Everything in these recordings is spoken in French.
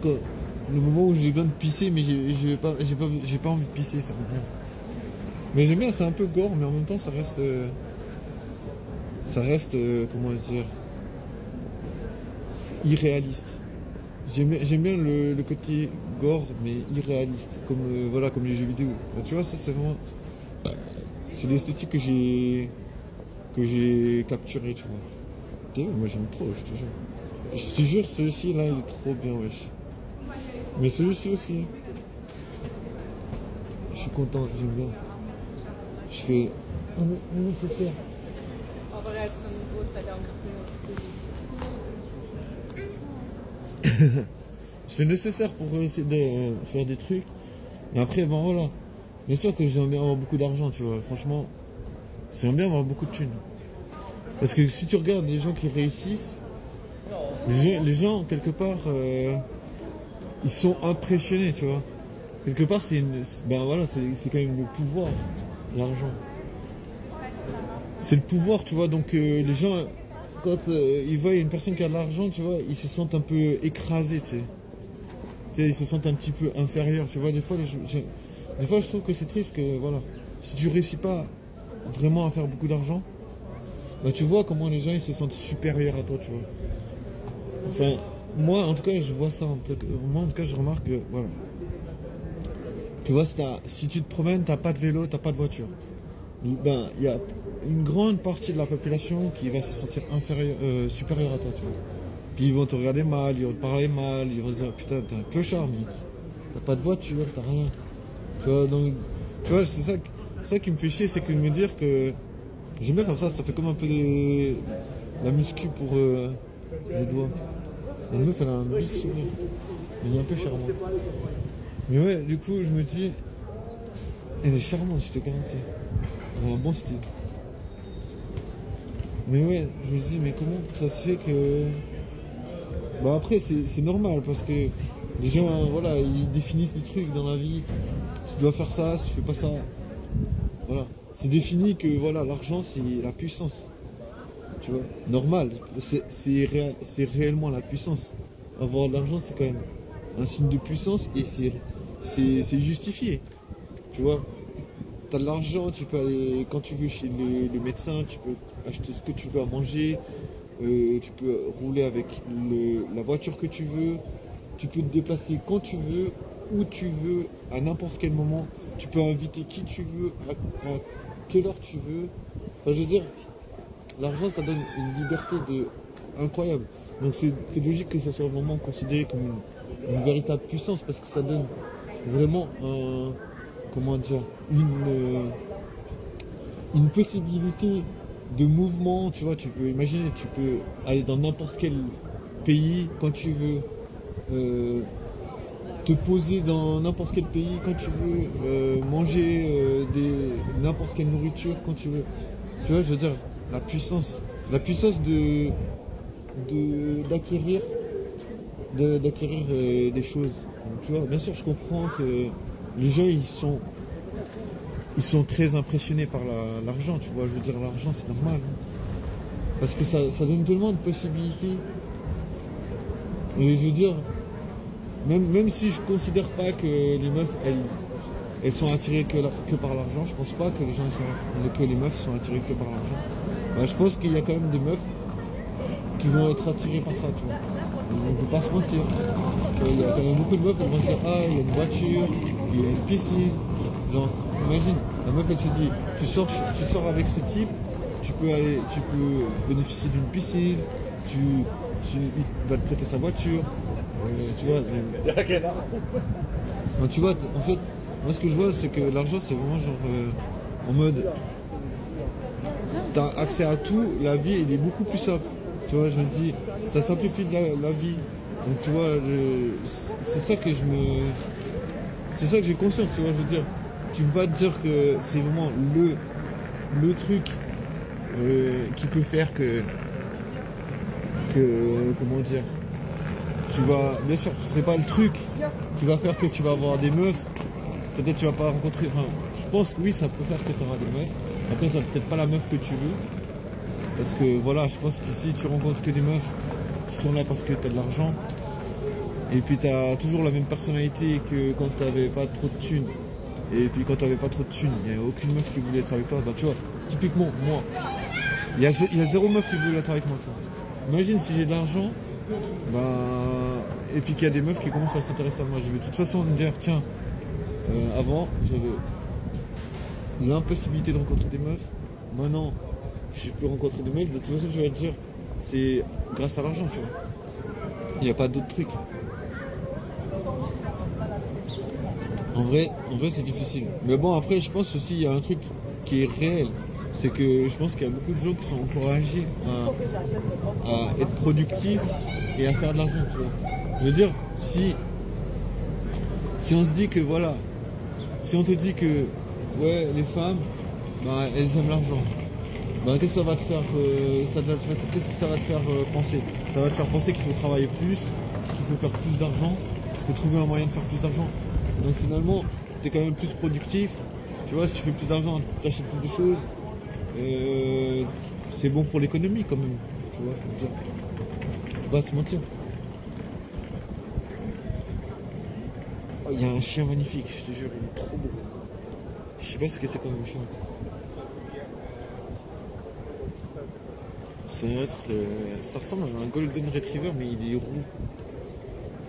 quand le moment où j'ai besoin de pisser, mais j'ai pas envie de pisser, ça me bien. Mais j'aime bien, c'est un peu gore, mais en même temps, ça reste, comment dire, irréaliste. J'aime bien le côté gore, mais irréaliste, comme, voilà, comme les jeux vidéo. Bah, tu vois, ça, c'est vraiment, c'est l'esthétique que j'ai capturé, tu vois. Moi, j'aime trop, je te jure. Je te jure, celui-ci, là, il est trop bien, wesh. Mais celui-ci aussi. Je suis content, j'aime bien. Je fais le nécessaire. Aber er hat dann Gott sei Dank Je fais le nécessaire pour essayer de faire des trucs. Et après, ben voilà. Bien sûr que j'aime bien avoir beaucoup d'argent, tu vois. Franchement, j'aime bien avoir beaucoup de thunes. Parce que si tu regardes les gens qui réussissent, les gens quelque part, ils sont impressionnés, tu vois. Quelque part, ben voilà, c'est quand même le pouvoir, l'argent. C'est le pouvoir, tu vois. Donc les gens, quand ils voient une personne qui a de l'argent, tu vois, ils se sentent un peu écrasés, tu sais. Tu sais, ils se sentent un petit peu inférieurs, tu vois. Des fois, je trouve que c'est triste que, voilà, si tu réussis pas vraiment à faire beaucoup d'argent, bah, tu vois comment les gens ils se sentent supérieurs à toi, tu vois. Enfin, moi, en tout cas, je vois ça. Moi, en tout cas, je remarque que, voilà. Tu vois, si tu te promènes, t'as pas de vélo, t'as pas de voiture. Ben, il y a une grande partie de la population qui va se sentir supérieure à toi, tu vois. Puis ils vont te regarder mal, ils vont te parler mal, ils vont te dire putain, t'es un clochard, mec. T'as pas de voiture, t'as rien. Tu vois, donc, tu vois, c'est ça qui me fait chier, c'est que de me dire que j'aime bien faire ça, ça fait comme un peu la muscu pour les doigts. La meuf, elle a un big sourire. Elle est un peu charmante. Mais ouais, du coup, je me dis, elle est charmante, je te garantis. Elle a un bon style. Mais ouais, je me dis, mais comment ça se fait que... Bah après, c'est normal, parce que les gens, voilà, ils définissent des trucs dans la vie. Tu dois faire ça, si tu fais pas ça... Voilà. C'est défini que, voilà, l'argent, c'est la puissance. Tu vois, normal. C'est réellement la puissance. Avoir de l'argent, c'est quand même un signe de puissance et c'est justifié. Tu vois, tu as de l'argent, tu peux aller quand tu veux chez le médecin, tu peux acheter ce que tu veux à manger, tu peux rouler avec la voiture que tu veux, tu peux te déplacer quand tu veux, où tu veux, à n'importe quel moment, tu peux inviter qui tu veux, à quelle heure tu veux. Enfin, je veux dire, l'argent, ça donne une liberté incroyable. Donc c'est logique que ça soit vraiment considéré comme une véritable puissance, parce que ça donne vraiment comment dire, une possibilité de mouvement. Tu vois, tu peux imaginer, tu peux aller dans n'importe quel pays quand tu veux, te poser dans n'importe quel pays quand tu veux, manger n'importe quelle nourriture quand tu veux. Tu vois, je veux dire, la puissance d'acquérir des choses. Donc, tu vois, bien sûr, je comprends que les gens ils sont très impressionnés par l'argent, tu vois. Je veux dire, l'argent, c'est normal, hein. Parce que ça donne tellement de possibilités. Et je veux dire, même si je considère pas que les meufs, elles sont attirées que par l'argent, je pense pas que que les meufs sont attirées que par l'argent. Bah, je pense qu'il y a quand même des meufs qui vont être attirées par ça, tu vois. On ne peut pas se mentir. Il y a quand même beaucoup de meufs qui vont se dire ah, il y a une voiture, il y a une piscine. Genre, imagine, la meuf elle se dit tu sors avec ce type, tu peux bénéficier d'une piscine, il va te prêter sa voiture. Tu vois. Donc, tu vois, en fait, moi ce que je vois c'est que l'argent c'est vraiment genre en mode t'as accès à tout, la vie elle est beaucoup plus simple. Tu vois, je me dis, ça simplifie la vie. Donc tu vois, c'est ça que j'ai conscience, tu vois, je veux dire. Tu peux pas te dire que c'est vraiment le truc qui peut faire que comment dire, tu vas, bien sûr, c'est pas le truc qui va faire que tu vas avoir des meufs. Peut-être tu vas pas rencontrer, enfin, je pense que oui, ça peut faire que tu auras des meufs. Après, ça peut-être pas la meuf que tu veux. Parce que voilà, je pense que si tu rencontres que des meufs qui sont là parce que tu as de l'argent, Et puis t'as toujours la même personnalité que quand t'avais pas trop de thunes. Et puis quand t'avais pas trop de thunes, il n'y a aucune meuf qui voulait être avec toi. Bah tu vois, typiquement, moi, il y a zéro meuf qui voulait être avec moi. Tu vois. Imagine si j'ai de l'argent, bah, et puis qu'il y a des meufs qui commencent à s'intéresser à moi. Je vais de toute façon me dire, tiens, avant, j'avais l'impossibilité de rencontrer des meufs. Maintenant, je peux rencontrer des mecs. De toute façon, je vais te dire, c'est grâce à l'argent, tu vois. Il n'y a pas d'autre truc. En vrai c'est difficile. Mais bon, après, je pense aussi, il y a un truc qui est réel. C'est que je pense qu'il y a beaucoup de gens qui sont encouragés à être productifs et à faire de l'argent, tu vois. Je veux dire, si on se dit que voilà, si on te dit que ouais, les femmes, bah, elles aiment l'argent, bah, qu'est-ce que ça va te faire, qu'est-ce que ça va te faire penser? Ça va te faire penser qu'il faut travailler plus, qu'il faut faire plus d'argent, qu'il faut trouver un moyen de faire plus d'argent. Donc finalement, tu es quand même plus productif. Tu vois, si tu fais plus d'argent, tu achètes plus de choses. C'est bon pour l'économie quand même. Tu vois, je veux dire. Faut pas se mentir. Oh, il y a un chien magnifique, je te jure, il est trop beau. Je sais pas ce que c'est comme un chien. Ça ressemble à un Golden Retriever, mais il est roux.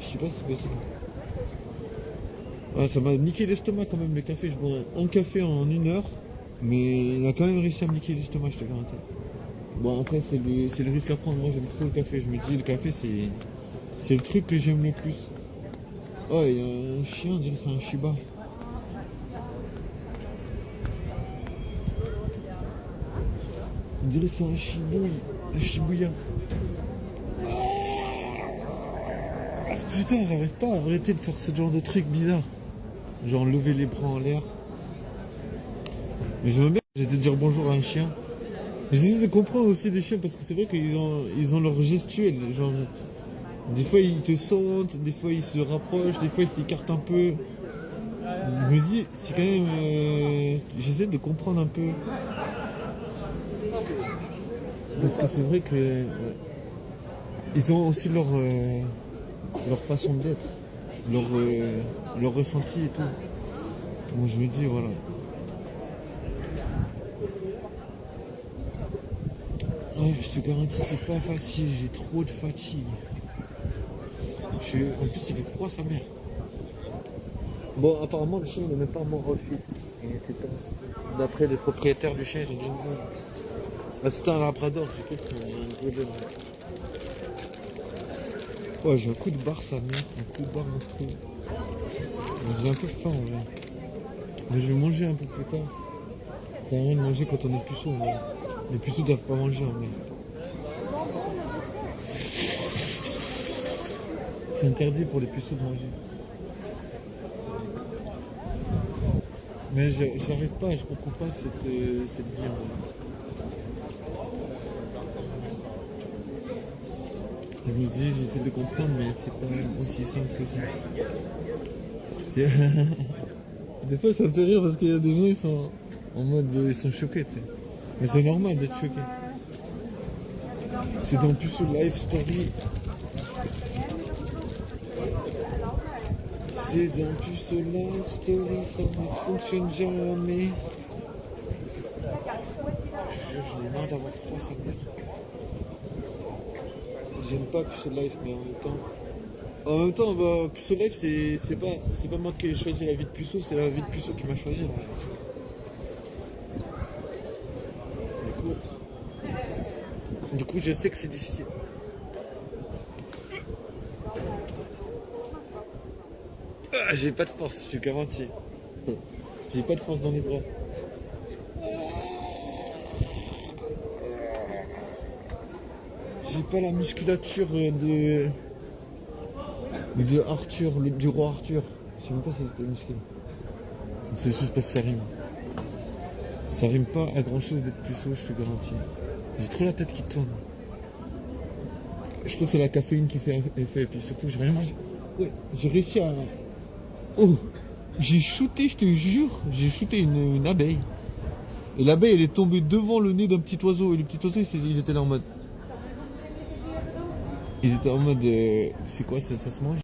Je sais pas ce que c'est. Ah, ça m'a niqué l'estomac quand même le café. Je bois un café en 1 heure, mais il a quand même réussi à me niquer l'estomac, je te garantis. Bon, après, c'est le risque à prendre. Moi, j'aime trop le café. Je me dis, le café, c'est le truc que j'aime le plus. Oh, il y a un chien, on dirait que c'est un Shiba. On dirait que c'est un Shibouille, un Shibuya. Putain, j'arrive pas à arrêter de faire ce genre de truc bizarre. Genre lever les bras en l'air. Mais je veux bien, j'étais dire bonjour à un chien. J'essaie de comprendre aussi les chiens parce que c'est vrai qu'ils ont leur gestuelle. Genre, des fois ils te sentent, des fois ils se rapprochent, des fois ils s'écartent un peu. Je me dis, c'est quand même. J'essaie de comprendre un peu. Parce que c'est vrai que. Ils ont aussi leur façon d'être, leur ressenti et tout. Bon, je me dis, voilà. Ouais, je te garantis, c'est pas facile, j'ai trop de fatigue. En plus, il fait froid, sa mère. Bon, apparemment, le chien, il n'est même pas en outfit. Il était pas. D'après les propriétaires du chien, ils ont dit non. Ah, c'était un labrador, j'ai cru que c'était un golden. Ouais, j'ai un coup de barre, sa mère, un coup de barre monstrueux. J'ai un peu faim en vrai. Mais je vais manger un peu plus tard. Ça sert à rien de manger quand on est puceau en vrai. Les puceaux doivent pas manger en vrai. C'est interdit pour les puceaux de manger. Mais j'arrive pas, je comprends pas cette vie en vrai. Je me dis, j'essaie de comprendre, mais c'est pas aussi simple que ça. Des fois, ça me fait rire parce qu'il y a des gens, ils sont en mode, ils sont choqués, tu sais. Mais c'est normal d'être choqué. C'est dans Puceau Live Story. C'est dans Puceau Live Story, ça ne fonctionne jamais. Je j'en ai marre d'avoir froid, ça me dit. J'aime pas Puceau Live, mais en même temps, bah, Puceau Live, c'est pas moi qui ai choisi la vie de Puceau, c'est la vie de Puceau qui m'a choisi. Du coup, je sais que c'est difficile. Ah, j'ai pas de force, je te garantis. J'ai pas de force dans les bras. J'ai pas la musculature de Arthur, du roi Arthur. Je sais même pas si c'est musclé. C'est juste parce que ça rime. Ça rime pas à grand chose d'être puceau, je te garantis. J'ai trop la tête qui tourne. Je trouve que c'est la caféine qui fait effet. Et puis surtout, j'ai rien mangé. Ouais, j'ai réussi à. Oh! J'ai shooté, je te jure, j'ai shooté une abeille. Et l'abeille, elle est tombée devant le nez d'un petit oiseau. Et le petit oiseau, il était là en mode. Il était en mode. C'est quoi, ça se mange?